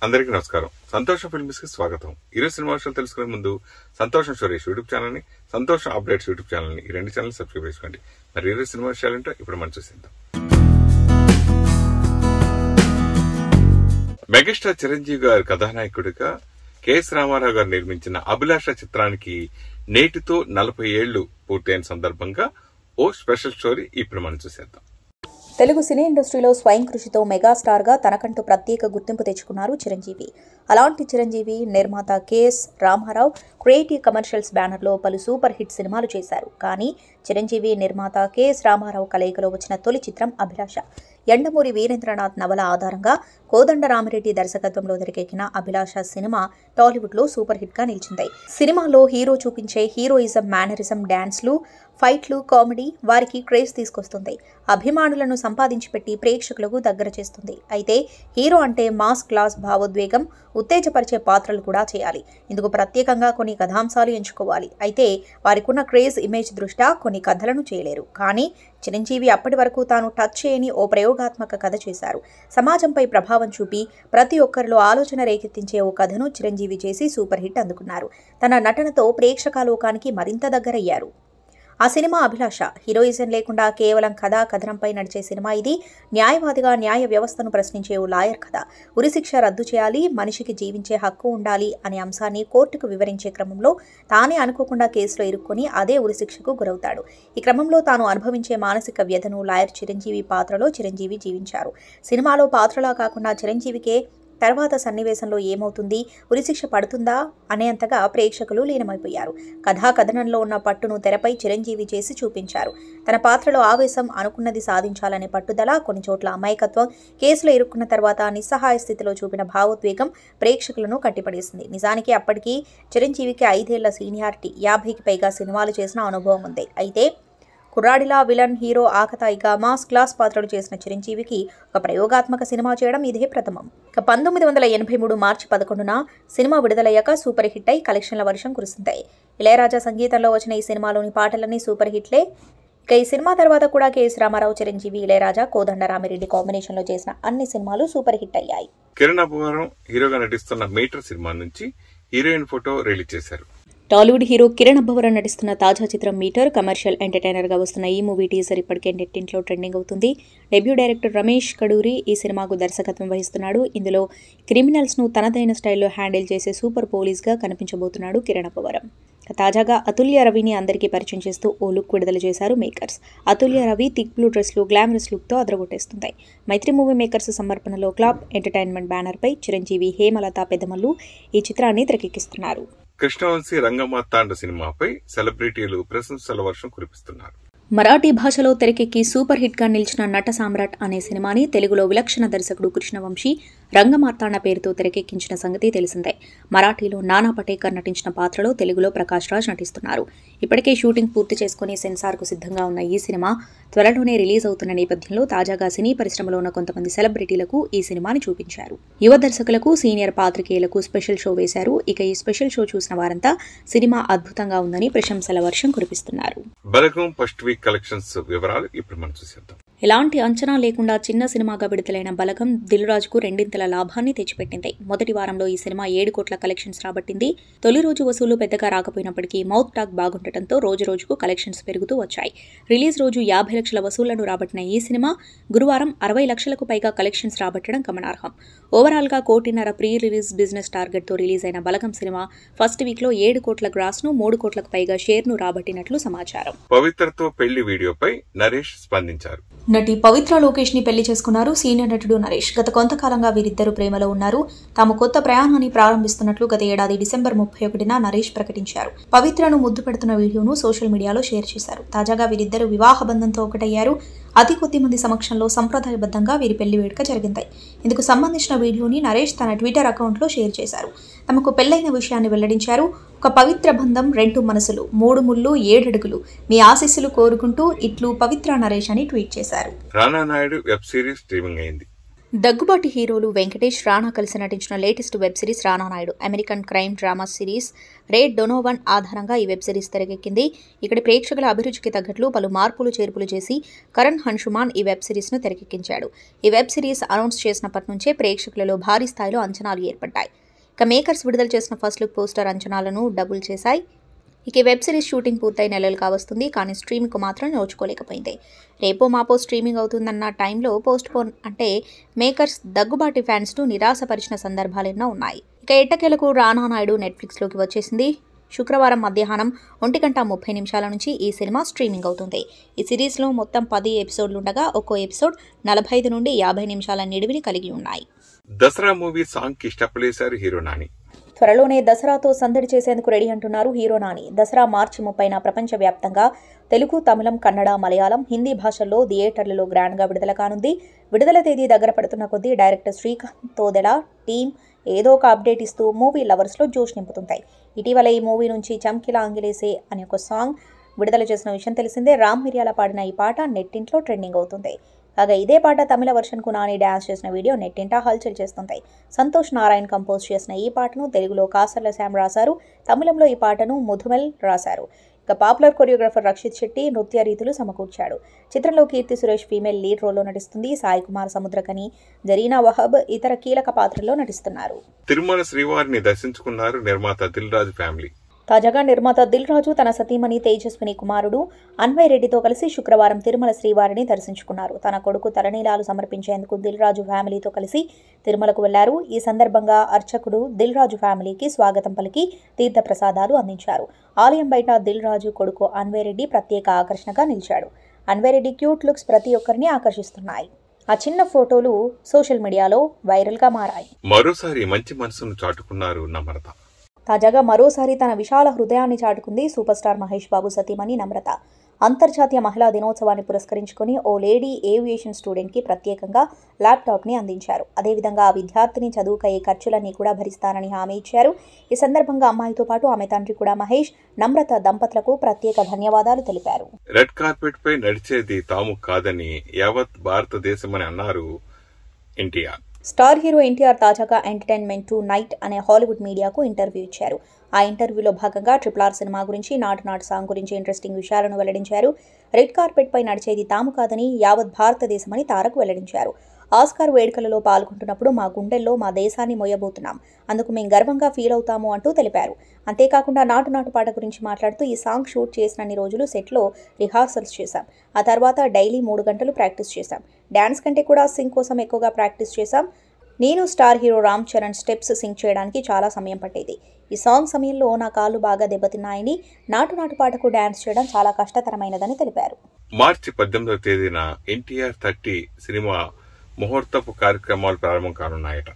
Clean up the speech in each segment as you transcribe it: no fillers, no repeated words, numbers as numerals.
అందరికీ నమస్కారం. సంతోషం ఫిల్మ్స్ కి స్వాగతం. ఈరోజు సినిమా విషయాలు తెలుసుకునే ముందు సంతోషం స్టోరీస్ యూట్యూబ్ ఛానల్ ని, సంతోషం అప్డేట్స్ యూట్యూబ్ ఛానల్ ని, ఈ రెండు ఛానల్ సబ్స్క్రైబ్ చేసుకోండి. మరి ఈరోజు సినిమా విషయాలంటే ఇప్పుడు మనం చూసేద్దాం. మెగాస్టార్ చిరంజీవి గారి కథానాయకుడిగా కెఎస్ రామారావు గారు నిర్మించిన అభిలాష చిత్రానికి నేటితో 40 ఏళ్లు పూర్తయిన సందర్భంగా ఓ స్పెషల్ స్టోరీ ఇప్పుడు మనం చూసేద్దాం. తెలుగు సినీ ఇండస్ట్రీలో స్వయం కృషితో మెగాస్టార్గా తనకంటూ ప్రత్యేక గుర్తింపు తెచ్చుకున్నారు చిరంజీవి. అలాంటి చిరంజీవి నిర్మాత కెఎస్ రామారావు క్రియేటివ్ కమర్షియల్స్ బ్యానర్లో పలు సూపర్ హిట్ సినిమాలు చేశారు. కానీ చిరంజీవి నిర్మాత కెఎస్ రామారావు కలయికలో వచ్చిన తొలి చిత్రం అభిలాష. యండమూరి వీరేంద్రనాథ్ నవల ఆధారంగా కోదండరామిరెడ్డి దర్శకత్వంలో తెరకెక్కిన అభిలాష సినిమా టాలీవుడ్లో సూపర్ హిట్గా నిలిచింది. సినిమాలో హీరో చూపించే హీరోయిజం, మేనరిజం, డాన్స్లు, ఫైట్లు, కామెడీ వారికి క్రేజ్ తీసుకొస్తుంది. అభిమానులను సంపాదించి పెట్టి ప్రేక్షకులకు దగ్గర చేస్తుంది. అయితే హీరో అంటే మాస్ క్లాస్, భావోద్వేగం, ఉత్తేజపరిచే పాత్రలు కూడా చేయాలి. ఇందుకు ప్రత్యేకంగా కొన్ని కథాంశాలు ఎంచుకోవాలి. అయితే వారికున్న క్రేజ్, ఇమేజ్ దృష్ట్యా కొన్ని కథలను చేయలేరు. కానీ చిరంజీవి అప్పటి వరకు తాను టచ్ చేయని ఓ ప్రయోగాత్మక కథ చేశారు. సమాజంపై ప్రభావం చూపి ప్రతి ఒక్కరిలో ఆలోచన రేకెత్తించే ఓ కథను చిరంజీవి చేసి సూపర్ హిట్ అందుకున్నారు. తన నటనతో ప్రేక్షకాలోకానికి మరింత దగ్గరయ్యారు. ఆ సినిమా అభిలాష. హీరోయిజం లేకుండా కేవలం కథా కథనంపై నడిచే సినిమా ఇది. న్యాయవాదిగా న్యాయ వ్యవస్థను ప్రశ్నించే ఓ లాయర్ కథ. ఉరిశిక్ష రద్దు చేయాలి, మనిషికి జీవించే హక్కు ఉండాలి అనే అంశాన్ని కోర్టుకు వివరించే క్రమంలో తానే అనుకోకుండా కేసులో ఇరుక్కొని అదే ఉరిశిక్షకు గురవుతాడు. ఈ క్రమంలో తాను అనుభవించే మానసిక వ్యధను లాయర్ చిరంజీవి పాత్రలో చిరంజీవి జీవించారు. సినిమాలో పాత్రలా కాకుండా చిరంజీవికే తర్వాత సన్నివేశంలో ఏమవుతుంది, ఉరిశిక్ష పడుతుందా అనేంతగా ప్రేక్షకులు లీనమైపోయారు. కథా కథనంలో ఉన్న పట్టును తెరపై చిరంజీవి చేసి చూపించారు. తన పాత్రలో ఆవేశం, అనుకున్నది సాధించాలనే పట్టుదల, కొన్ని చోట్ల అమాయకత్వం, కేసులో ఇరుక్కున్న తర్వాత నిస్సహాయ స్థితిలో చూపిన భావోద్వేగం ప్రేక్షకులను కట్టిపడేసింది. నిజానికి అప్పటికి చిరంజీవికి 5 ఏళ్ల సీనియారిటీ, 50కి పైగా సినిమాలు చేసిన అనుభవం ఉంది. అయితే కుర్రాడిలా విలన్, హీరో, ఆకతాయిగా మాస్ క్లాస్ పాత్రలు చేసిన చిరంజీవికి ఒక ప్రయోగాత్మక సినిమా చేయడం ఇదే ప్రథమం. 1983 మార్చి 11న సినిమా విడుదలయ్యాక సూపర్ హిట్ అయి కలెక్షన్ల వర్షం కురిసింది. ఇళయరాజా సంగీతంలో వచ్చిన ఈ సినిమాలోని పాటలన్నీ సూపర్ హిట్లే. ఇక ఈ సినిమా తర్వాత కూడా కెఎస్ రామారావు, చిరంజీవి, ఇళయరాజా, కోదండరామిరెడ్డి కాంబినేషన్లో చేసిన అన్ని సినిమాలు సూపర్ హిట్ అయ్యాయి. కిరణ్ అబ్బవరం హీరోగా నటిస్తున్న మీటర్ సినిమా నుంచి హీరోయిన్ ఫోటో రిలీజ్ చేశారు. టాలీవుడ్ హీరో కిరణ్ అబ్బవరం నటిస్తున్న తాజా చిత్రం మీటర్. కమర్షియల్ ఎంటర్టైనర్గా వస్తున్న ఈ మూవీ టీజర్ ఇప్పటికే నెట్టింట్లో ట్రెండింగ్ అవుతుంది. డెబ్యూ డైరెక్టర్ రమేష్ కడూరి ఈ సినిమాకు దర్శకత్వం వహిస్తున్నాడు. ఇందులో క్రిమినల్స్ను తనదైన స్టైల్లో హ్యాండిల్ చేసే సూపర్ పోలీస్గా కనిపించబోతున్నాడు కిరణ్ అబ్బవరం. తాజాగా అతుల్య రవిని అందరికీ పరిచయం చేస్తూ ఓ లుక్ విడుదల చేశారు makers. Atulya Ravi thick blue డ్రెస్లో గ్లామరస్ లుక్తో అదరగొట్టేస్తుంది. మైత్రి మూవీ మేకర్స్ సమర్పణలో క్లబ్ ఎంటర్టైన్మెంట్ బ్యానర్పై చిరంజీవి, హేమలత పెద్దమల్లు ఈ చిత్రాన్ని తెరకెక్కిస్తున్నారు. కృష్ణవంశీ రంగమార్తాండ సినిమాపై సెలబ్రిటీలు ప్రశంసల వర్షం కురిపిస్తున్నారు. మరాఠీ భాషలో తెరకెక్కి సూపర్ హిట్గా నిలిచిన నట సామ్రాట్ అనే సినిమాని తెలుగులో విలక్షణ దర్శకుడు కృష్ణవంశీ రంగమార్తాండ పేరుతో తెరకెక్కించిన సంగతి తెలిసిందే. మరాఠీలో నానా పటేకర్ నటించిన పాత్రలో తెలుగులో ప్రకాష్ రాజ్ నటిస్తున్నారు. ఇప్పటికే షూటింగ్ పూర్తి చేసుకుని సెన్సార్కు సిద్ధంగా ఉన్న ఈ సినిమా త్వరలోనే రిలీజ్ అవుతున్న నేపథ్యంలో తాజాగా సినీ పరిశ్రమలో ఉన్న కొంతమంది సెలబ్రిటీలకు ఈ సినిమాని చూపించారు. యువ దర్శకులకు, సీనియర్ పాత్రికేయులకు స్పెషల్ షో వేశారు. ఇక ఈ స్పెషల్ షో చూసిన వారంతా సినిమా అద్భుతంగా ఉందని ప్రశంసల వర్షం కురిపిస్తున్నారు. బలగం ఫస్ట్ వీక్ కలెక్షన్స్ వివరాలు ఇప్పుడు మనం చూసేద్దాం. ఎలాంటి అంచనా లేకుండా చిన్న సినిమాగా విడుదలైన బలగం దిల్ రాజుకు రెండింతల లాభాన్ని తెచ్చిపెట్టింది. మొదటి వారంలో ఈ సినిమా 7 కోట్ల కలెక్షన్స్ రాబట్టింది. తొలి రోజు వసూలు పెద్దగా రాకపోయినప్పటికీ మౌత్ టాక్ బాగుండటంతో రోజు రోజుకు కలెక్షన్స్ పెరుగుతూ వచ్చాయి. రిలీజ్ రోజు 50 లక్షల వసూళ్లను రాబట్టిన ఈ సినిమా గురువారం 60 లక్షలకు పైగా కలెక్షన్స్ రాబట్టడం గమనార్హం. ఓవరాల్గా 1.5 కోటి ప్రీ రిలీజ్ బిజినెస్ టార్గెట్తో రిలీజ్ అయిన బలగం సినిమా ఫస్ట్ వీక్లో 7 కోట్ల గ్రాస్ను, 3 కోట్లకు పైగా షేర్ను రాబట్టినట్లు సమాచారం. పవిత్రతో పెళ్లి వీడియోపై నరేష్ స్పందించారు. నటి పవిత్ర లోకేష్ ని పెళ్లి చేసుకున్నారు సీనియర్ నటుడు నరేష్. గత కొంతకాలంగా వీరిద్దరూ ప్రేమలో ఉన్నారు. తాము కొత్త ప్రయాణాన్ని ప్రారంభిస్తున్నట్లు గత ఏడాది డిసెంబర్ 31న నరేష్ ప్రకటించారు. పవిత్రను ముద్దు పెడుతున్న వీడియోను సోషల్ మీడియాలో షేర్ చేశారు. తాజాగా వీరిద్దరూ వివాహ బంధంతో ఒకటయ్యారు. అతి కొద్ది మంది సమక్షంలో సంప్రదాయబద్ధంగా వీరి పెళ్లి వేడుక జరిగింది. ఇందుకు సంబంధించిన వీడియోని నరేష్ తన ట్విట్టర్ అకౌంట్లో షేర్ చేశారు. తమకు పెళ్లైన విషయాన్ని వెల్లడించారు. ఒక పవిత్ర బంధం, 2 మనసులు, 3 ముళ్ళు, 7 అడుగులు, మీ ఆశీస్సులు కోరుకుంటూ ఇట్లు పవిత్ర నరేష్ అని ట్వీట్ చేశారు. రానా నాయుడు వెబ్ సిరీస్ స్ట్రీమింగ్ అయింది. దగ్గుబాటి హీరోలు వెంకటేష్, రానా కలిసి నటించిన లేటెస్ట్ వెబ్ సిరీస్ రానా Naidu. American crime drama series Ray Donovan ఆధారంగా ఈ వెబ్ సిరీస్ తెరకెక్కింది. ఇక్కడి ప్రేక్షకుల అభిరుచికి తగ్గట్లు పలు మార్పులు చేర్పులు చేసి కరణ్ హన్షుమాన్ ఈ వెబ్ సిరీస్ను తెరకెక్కించాడు. ఈ వెబ్ సిరీస్ అనౌన్స్ చేసినప్పటి నుంచే ప్రేక్షకులలో భారీ స్థాయిలో అంచనాలు ఏర్పడ్డాయి. ఇక మేకర్స్ విడుదల చేసిన ఫస్ట్ లుక్ పోస్టర్ అంచనాలను డబుల్ చేశాయి. ఇక వెబ్ సిరీస్ షూటింగ్ పూర్తయి నెలలు కావస్తుంది, కానీ స్ట్రీమింగ్కు మాత్రం నోచుకోలేకపోయింది. రేపో మాపో స్ట్రీమింగ్ అవుతుందన్న టైంలో పోస్ట్ పోన్ అంటే మేకర్స్ దగ్గుబాటి ఫ్యాన్స్ను నిరాశపరిచిన సందర్భాలెన్నో ఉన్నాయి. ఇక ఎట్టకేలకు రానా నాయుడు నెట్ఫ్లిక్స్లోకి వచ్చేసింది. శుక్రవారం మధ్యాహ్నం 1:30 నుంచి ఈ సినిమా స్ట్రీమింగ్ అవుతుంది. ఈ సిరీస్లో మొత్తం 10 ఎపిసోడ్లుండగా ఒక్కో ఎపిసోడ్ 45 నుండి 50 నిమిషాల నిడివిని కలిగి ఉన్నాయి. దసరా మూవీ సాంగ్ కి ఇష్టపడేశారు హీరో నాని. త్వరలోనే దసరాతో సందడి చేసేందుకు రెడీ అంటున్నారు హీరో నాని. దసరా మార్చి 30న ప్రపంచవ్యాప్తంగా తెలుగు, తమిళం, కన్నడ, మలయాళం, హిందీ భాషల్లో థియేటర్లలో గ్రాండ్గా విడుదల కానుంది. విడుదల తేదీ దగ్గర పడుతున్న కొద్దీ డైరెక్టర్ శ్రీకాంత్ తోదెల టీం ఏదో ఒక అప్డేట్ ఇస్తూ మూవీ లవర్స్లో జోష్ నింపుతుంటాయి. ఇటీవల ఈ మూవీ నుంచి చమ్కిలా ఆంగిలేసే అనే ఒక సాంగ్ విడుదల చేసిన విషయం తెలిసిందే. రామ్ మిర్యాల పాడిన ఈ పాట నెట్టింట్లో ట్రెండింగ్ అవుతుంది. కాగా ఇదే పాట తమిళ వర్షన్కు నాని డ్యాన్స్ చేసిన వీడియో నెట్టింట హల్చల్ చేస్తుంది. సంతోష్ నారాయణ్ కంపోజ్ చేసిన ఈ పాటను తెలుగులో కాసర్ల శ్యామ్ రాశారు. తమిళంలో ఈ పాటను ముధుమెల్ రాశారు. ఇక పాపులర్ కొరియోగ్రాఫర్ రక్షిత్ శెట్టి నృత్య రీతులు సమకూర్చాడు. చిత్రంలో కీర్తి సురేష్ ఫీమేల్ లీడ్ రోల్లో నటిస్తుంది. సాయి కుమార్, సముద్రకని, జరీనా వహబ్ ఇతర కీలక పాత్రల్లో నటిస్తున్నారు. తిరుమల శ్రీవారిని దర్శించుకున్నారు నిర్మాత దిల్ రాజు ఫ్యామిలీ. తాజాగా నిర్మాత దిల్ రాజు తన సతీమణి తేజస్విని కుమారుడు అన్వయ్ రెడ్డితో కలిసి శుక్రవారం తిరుమల శ్రీవారిని దర్శించుకున్నారు. తన కొడుకు తలనీలాలు సమర్పించేందుకు దిల్ రాజు ఫ్యామిలీతో కలిసి తిరుమలకు వెళ్లారు. ఈ సందర్భంగా అర్చకుడు దిల్ రాజు ఫ్యామిలీకి స్వాగతం పలికి తీర్థ ప్రసాదాలు అందించారు. ఆలయం బయట దిల్ రాజు కొడుకు అన్వయ్ రెడ్డి ప్రత్యేక ఆకర్షణగా నిలిచాడు. అన్వయ్ రెడ్డి క్యూట్ లుక్స్ ప్రతి ఒక్కరిని ఆకర్షిస్తున్నాయి. ఆ చిన్న ఫోటోలు సోషల్ మీడియాలో వైరల్గా మారాయి. మరోసారి మంచి మనసును చాటుకున్నారు నమ్రత. తాజాగా మరోసారి తన విశాల హృదయాన్ని చాటుకుంది సూపర్ స్టార్ మహేష్ బాబు సతీమణి నమ్రత. అంతర్జాతీయ మహిళా దినోత్సవాన్ని పురస్కరించుకుని ఓ లేడీ ఏవియేషన్ స్టూడెంట్కి ప్రత్యేకంగా ల్యాప్టాప్ని అందించారు. అదేవిధంగా ఆ విద్యార్థిని చదువుకయ్యే ఖర్చులన్నీ కూడా భరిస్తానని హామీ ఇచ్చారు. ఈ సందర్భంగా అమ్మాయితో పాటు ఆమె తండ్రి కూడా మహేష్, నమ్రత దంపతులకు ప్రత్యేక ధన్యవాదాలు తెలిపారు. రెడ్ కార్పెట్ పై నడిచేది తాము కాదని యావత్ భారతదేశమని అన్నారు ఎన్టీఆర్. స్టార్ హీరో ఎన్టీఆర్ తాజాగా ఎంటర్టైన్మెంట్ టు నైట్ అనే హాలీవుడ్ మీడియాకు ఇంటర్వ్యూ ఇచ్చారు. ఆ ఇంటర్వ్యూలో భాగంగా RRR సినిమా గురించి, నాటు సాంగ్ గురించి ఇంట్రెస్టింగ్ విషయాలను వెల్లడించారు. రెడ్ కార్పెట్ పై నడిచేది తాము కాదని యావత్ భారతదేశమని తారక్ వెల్లడించారు. ఆస్కార్ వేడుకలలో పాల్గొంటున్నప్పుడు మా గుండెల్లో మా దేశాన్ని మోయబోతున్నాం, అందుకు మేము గర్వంగా ఫీల్ అవుతాము అంటూ తెలిపారు. అంతేకాకుండా నాటు పాట గురించి మాట్లాడుతూ ఈ సాంగ్ షూట్ చేసినన్ని రోజులు సెట్లో రిహార్సల్స్ చేశాం. ఆ తర్వాత డైలీ 3 గంటలు ప్రాక్టీస్ చేశాం. డ్యాన్స్ కంటే కూడా సింగ్ కోసం ఎక్కువగా ప్రాక్టీస్ చేశాం. నేను star hero Ram Charan steps Singh చేయడానికి చాలా సమయం పట్టేది. ఈ సాంగ్ సమయంలో నా కాళ్ళు బాగా దెబ్బతిన్నాయని, నాటు పాటకు డ్యాన్స్ చేయడం చాలా కష్టతరమైనదని తెలిపారు. మార్చి 18వ తేదీన NTR 30 సినిమా ముహూర్తపు కార్యక్రమాలు ప్రారంభం కానున్నాయట.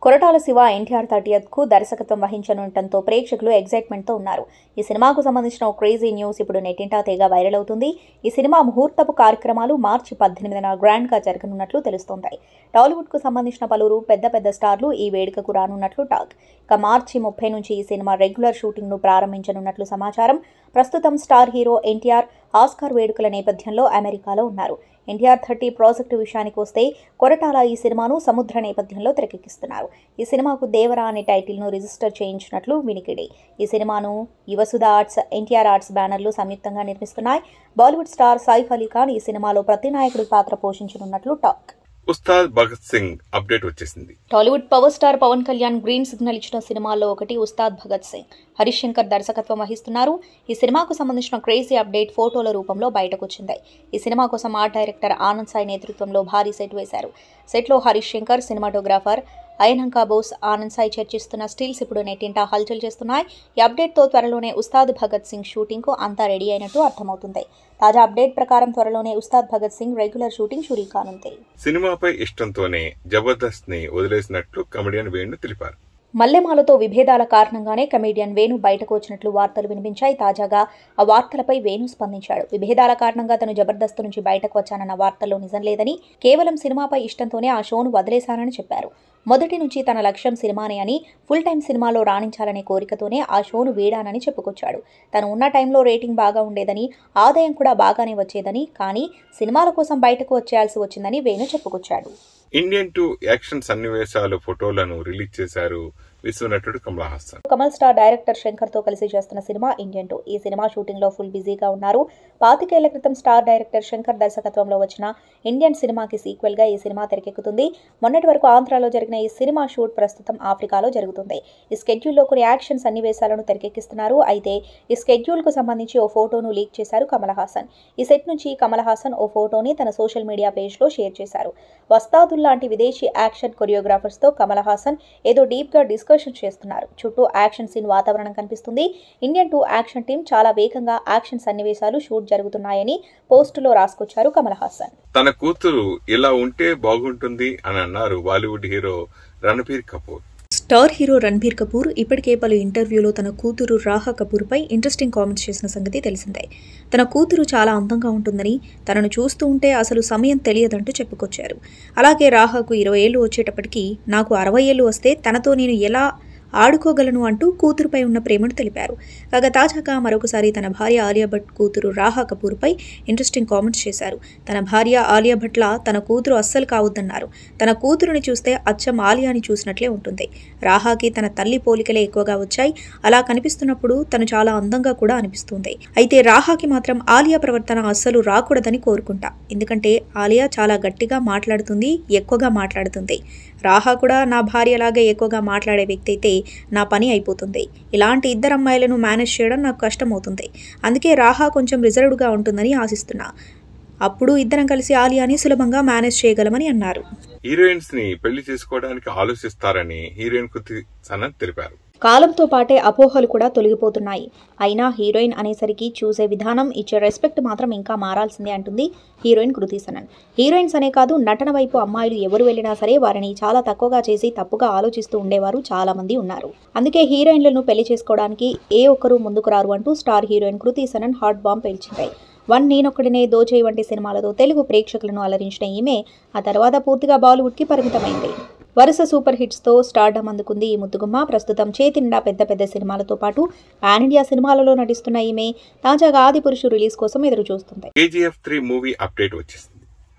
కొరటాల శివ NTR 30కు దర్శకత్వం వహించనుండటంతో ప్రేక్షకులు ఎగ్జైట్మెంట్తో ఉన్నారు. ఈ సినిమాకు సంబంధించిన ఓ క్రేజీ న్యూస్ ఇప్పుడు నెట్టింటా తెగ వైరల్ అవుతుంది. ఈ సినిమా ముహూర్తపు కార్యక్రమాలు మార్చి 18న గ్రాండ్గా జరగనున్నట్లు తెలుస్తోంది. టాలీవుడ్కు సంబంధించిన పలువురు పెద్ద స్టార్లు ఈ వేడుకకు రానున్నట్లు టాక్. ఇక మార్చి 30 నుంచి ఈ సినిమా రెగ్యులర్ షూటింగ్ను ప్రారంభించనున్నట్లు సమాచారం. ప్రస్తుతం స్టార్ హీరో NTR ఆస్కార్ వేడుకల నేపథ్యంలో అమెరికాలో ఉన్నారు. NTR 30 ప్రాజెక్టు విషయానికి వస్తే కొరటాల ఈ సినిమాను సముద్ర నేపథ్యంలో తెరకెక్కిస్తున్నారు. ఈ సినిమాకు దేవరా అనే టైటిల్ను రిజిస్టర్ చేయించినట్లు వినికిడి. ఈ సినిమాను యువసుధ ఆర్ట్స్, NTR ఆర్ట్స్ బ్యానర్లు సంయుక్తంగా నిర్మిస్తున్నాయి. బాలీవుడ్ స్టార్ సైఫ్ అలీ ఖాన్ ఈ సినిమాలో ప్రతినాయకుడి పాత్ర పోషించనున్నట్లు టాక్. ఉస్తాద్ భగత్ సింగ్ అప్డేట్ వచ్చేసింది. Tollywood power star Pawan Kalyan green signal ఇచ్చిన సినిమాల్లో ఒకటి ఉస్తాద్ భగత్ సింగ్. హరీష్ శంకర్ దర్శకత్వం వహిస్తున్నారు. ఈ సినిమాకు సంబంధించిన క్రేజీ అప్డేట్ ఫోటోల రూపంలో బయటకు వచ్చింది. ఈ సినిమా కోసం ఆర్ట్ డైరెక్టర్ ఆనంద్ సాయి నేతృత్వంలో భారీ సెట్ వేశారు. సెట్లో హరీష్ శంకర్, సినిమాటోగ్రాఫర్ అయనంకా బోస్, ఆనంద్ సాయి చర్చిస్తున్న స్టిల్స్ ఇప్పుడు నెట్టింటా హల్చల్ చేస్తున్నాయి. ఈ అప్డేట్తో త్వరలోనే ఉస్తాద్ భగత్ సింగ్ షూటింగ్కు అంతా రెడీ అయినట్టు అర్థమవుతుంది. తాజా అప్డేట్ ప్రకారం త్వరలోనే ఉస్తాద్ భగత్ సింగ్ రెగ్యులర్ షూటింగ్ షురీ కానుంది. సినిమాపై ఇష్టంతోనే జబర్దస్త్ ని వదిలేసినట్లు కమెడియన్ వేణు తెలిపారు. మల్లెమాలతో విభేదాల కారణంగానే కమెడియన్ వేణు బయటకు వచ్చినట్లు వార్తలు వినిపించాయి. తాజాగా ఆ వార్తలపై వేణు స్పందించాడు. విభేదాల కారణంగా తను జబర్దస్త్ నుంచి బయటకు వచ్చానన్న వార్తల్లో నిజం లేదని, కేవలం సినిమాపై ఇష్టంతోనే ఆ షోను వదిలేశానని చెప్పారు. మొదటి నుంచి తన లక్ష్యం సినిమానే అని, ఫుల్ టైం సినిమాలో రాణించాలనే కోరికతోనే ఆ షోను వీడానని చెప్పుకొచ్చాడు. తను ఉన్న టైంలో రేటింగ్ బాగా ఉండేదని, ఆదాయం కూడా బాగానే వచ్చేదని, కానీ సినిమాల కోసం బయటకు వచ్చేయాల్సి వచ్చిందని వేణు చెప్పుకొచ్చాడు. ఇండియన్ 2 యాక్షన్ సన్నివేశాలు ఫోటోలను రిలీజ్ చేశారు విశ్వనటుడు కమల్ హాసన్. కమల్ స్టార్ డైరెక్టర్ శంకర్ తో కలిసి చేస్తున్న సినిమా ఇండియన్ 2. ఈ సినిమా షూటింగ్ లో ఫుల్ బిజీగా ఉన్నారు. 25 ఏళ్ల క్రితం స్టార్ డైరెక్టర్ శంకర్ దర్శకత్వంలో వచ్చిన ఇండియన్ సినిమాకి సీక్వెల్ గా ఈ సినిమా తెరకెక్కుతుంది. మొన్నటి వరకు ఆంధ్రాలో జరిగిన ఈ సినిమా షూట్ ప్రస్తుతం ఆఫ్రికాలో జరుగుతుంది. ఈ స్కెడ్యూల్లో కొన్ని యాక్షన్ సన్నివేశాలను తెరకెక్కిస్తున్నారు. అయితే ఈ స్కెడ్యూల్ కు సంబంధించి ఓ ఫోటోను లీక్ చేశారు కమల్ హాసన్. ఈ సెట్ నుంచి కమల్ హాసన్ ఓ ఫోటోని తన సోషల్ మీడియా పేజ్ లో షేర్ చేశారు. వస్తాదుల్ లాంటి విదేశీ యాక్షన్ కొరియోగ్రాఫర్స్ తో కమల్ హాసన్ ఏదో డీప్ గా డిస్కషన్ చేస్తున్నారు. చుట్టూ యాక్షన్ సీన్ వాతావరణం కనిపిస్తుంది. ఇండియన్ 2 యాక్షన్ టీం చాలా వేగంగా యాక్షన్ సన్నివేశాలు షూట్ జరుగుతున్నాయని పోస్టులో రాసుకొచ్చారు కమల్ హాసన్. తన కూతురు ఇలా ఉంటే బాగుంటుంది అని అన్నారు Bollywood hero Ranbir Kapoor. Star hero Ranbir Kapoor ఇప్పటికే పలు ఇంటర్వ్యూలో తన కూతురు రాహా కపూర్ పై ఇంట్రెస్టింగ్ కామెంట్స్ చేసిన సంగతి తెలిసిందే. తన కూతురు చాలా అందంగా ఉంటుందని, తనను చూస్తూ ఉంటే అసలు సమయం తెలియదంటూ చెప్పుకొచ్చారు. అలాగే రాహాకు 20 ఏళ్లు వచ్చేటప్పటికీ నాకు 60 ఏళ్లు వస్తే తనతో నేను ఎలా ఆడుకోగలను అంటూ కూతురుపై ఉన్న ప్రేమను తెలిపారు. కాగా తాజాగా మరొకసారి తన భార్య ఆలియా భట్ కూతురు రాహా కపూర్ పై ఇంట్రెస్టింగ్ కామెంట్స్ చేశారు. తన భార్య ఆలియా భట్ల తన కూతురు అస్సలు కావద్దన్నారు. తన కూతురుని చూస్తే అచ్చం ఆలియాని చూసినట్లే ఉంటుంది. రాహాకి తన తల్లి పోలికలే ఎక్కువగా వచ్చాయి. అలా కనిపిస్తున్నప్పుడు తను చాలా అందంగా కూడా అనిపిస్తుంది. అయితే రాహాకి మాత్రం ఆలియా ప్రవర్తన అస్సలు రాకూడదని కోరుకుంటా. ఎందుకంటే ఆలియా చాలా గట్టిగా మాట్లాడుతుంది, ఎక్కువగా మాట్లాడుతుంది. రాహా కూడా నా భార్యలాగే ఎక్కువగా మాట్లాడే వ్యక్తి అయితే నా పని అయిపోతుంది. ఇలాంటి ఇద్దరు అమ్మాయిలను మేనేజ్ చేయడం నాకు కష్టమవుతుంది. అందుకే రాహా కొంచెం రిజర్వ్డ్గా ఉంటుందని ఆశిస్తున్నా. అప్పుడు ఇద్దరం కలిసి ఆలియాని సులభంగా మేనేజ్ చేయగలమని అన్నారు. హీరోయిన్స్ ని పెళ్లి చేసుకోవడానికి ఆలోచిస్తారని హీరోయిన్ కృతి సనన్ తెలిపారు. కాలంతో పాటే అపోహలు కూడా తొలగిపోతున్నాయి. అయినా హీరోయిన్ అనేసరికి చూసే విధానం, ఇచ్చే రెస్పెక్ట్ మాత్రం ఇంకా మారాల్సిందే అంటుంది హీరోయిన్ కృతి సనన్. హీరోయిన్స్ అనే కాదు, నటన వైపు అమ్మాయిలు ఎవరు వెళ్ళినా సరే వారిని చాలా తక్కువగా చేసి తప్పుగా ఆలోచిస్తూ ఉండేవారు చాలా మంది ఉన్నారు. అందుకే హీరోయిన్లను పెళ్లి చేసుకోవడానికి ఏ ఒక్కరూ ముందుకు రారు అంటూ star heroine Kriti Sanon hot bomb పేల్చింది. 1 నేనొక్కడినే, దోచేయ్ వంటి సినిమాలతో తెలుగు ప్రేక్షకులను అలరించిన ఈమె ఆ తర్వాత పూర్తిగా బాలీవుడ్కి పరిమితమైంది. వరుస సూపర్ హిట్స్ తో స్టార్డమ్ అందుకుంది ఈ ముద్దుగుమ్మ. ప్రస్తుతం చేతి నిండా పెద్ద పెద్ద సినిమాలతో పాటు పాన్ ఇండియా సినిమాలలో నటిస్తున్న ఈమె తాజాగా ఆదిపురుషు రిలీజ్ కోసం ఎదురు చూస్తుంది. KGF 3 మూవీ అప్డేట్ వచ్చేసింది.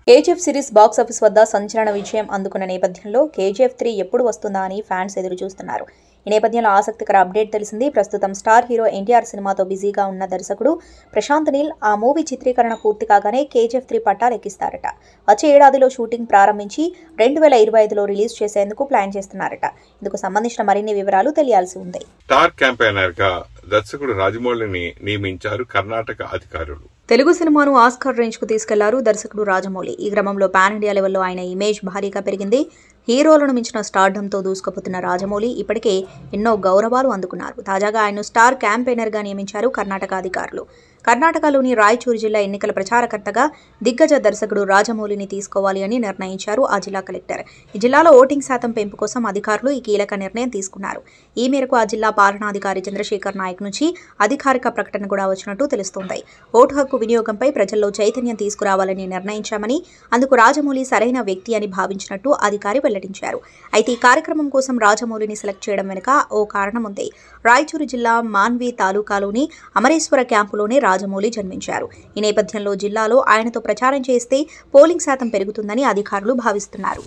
KGF సిరీస్ బాక్సాఫీస్ వద్ద సంచలన విజయం అందుకున్న నేపథ్యంలో KGF 3 ఎప్పుడు వస్తుందా అని ఫ్యాన్స్ ఎదురు చూస్తున్నారు. ఈ నేపథ్యంలో ఆసక్తికర అప్డేట్ తెలిసింది. ప్రస్తుతం స్టార్ హీరో ఎన్టీఆర్ సినిమాతో బిజీగా ఉన్న దర్శకుడు ప్రశాంత్ నీల్ ఆ మూవీ చిత్రీకరణ పూర్తి కాగానే KGF 3 పట్టాలెక్కిస్తారట. వచ్చే ఏడాదిలో షూటింగ్ ప్రారంభించి 2025లో రిలీజ్ చేసేందుకు ప్లాన్ చేస్తున్నారట. ఇందుకు సంబంధించిన మరిన్ని వివరాలు తెలియాల్సి ఉంది. స్టార్ క్యాంపెయినర్ గా దర్శకుడు రాజమౌళిని నియమించారు కర్ణాటక అధికారులు. తెలుగు సినిమాను ఆస్కార్ రేంజ్ కు తీసుకెళ్లారు దర్శకుడు రాజమౌళి. ఈ క్రమంలో పాన్ ఇండియా లెవెల్లో ఆయన ఇమేజ్ భారీగా పెరిగింది. హీరోలను మించిన స్టార్డంతో దూసుకుపోతున్న రాజమౌళి ఇప్పటికే ఎన్నో గౌరవాలు అందుకున్నారు. తాజాగా ఆయన్ను స్టార్ క్యాంపెయినర్ గా నియమించారు కర్ణాటక అధికారులు. కర్ణాటకలోని రాయచూరు జిల్లా ఎన్నికల ప్రచారకర్తగా దిగ్గజ దర్శకుడు రాజమౌళిని తీసుకోవాలి అని నిర్ణయించారు ఆ జిల్లా కలెక్టర్. ఈ జిల్లాలో ఓటింగ్ శాతం పెంపు కోసం అధికారులు ఈ కీలక నిర్ణయం తీసుకున్నారు. ఈ మేరకు ఆ జిల్లా పాలనాధికారి చంద్రశేఖర్ నాయక్ నుంచి అధికారిక ప్రకటన కూడా వచ్చినట్టు తెలుస్తోంది. ఓటు హక్కు వినియోగంపై ప్రజల్లో చైతన్యం తీసుకురావాలని నిర్ణయించామని, అందుకు రాజమౌళి సరైన వ్యక్తి అని భావించినట్టు అధికారి వెల్లడించారు. అయితే ఈ కార్యక్రమం కోసం రాజమౌళిని సెలెక్ట్ చేయడం వెనుక ఓ కారణం ఉంది. రాయచూరు జిల్లా మాన్వి తాలూకాలోని అమరేశ్వర క్యాంపులోనే రాజమౌళి జన్మించారు. ఈ నేపథ్యంలో జిల్లాలో ఆయనతో ప్రచారం చేస్తే పోలింగ్ శాతం పెరుగుతుందని అధికారులు భావిస్తున్నారు.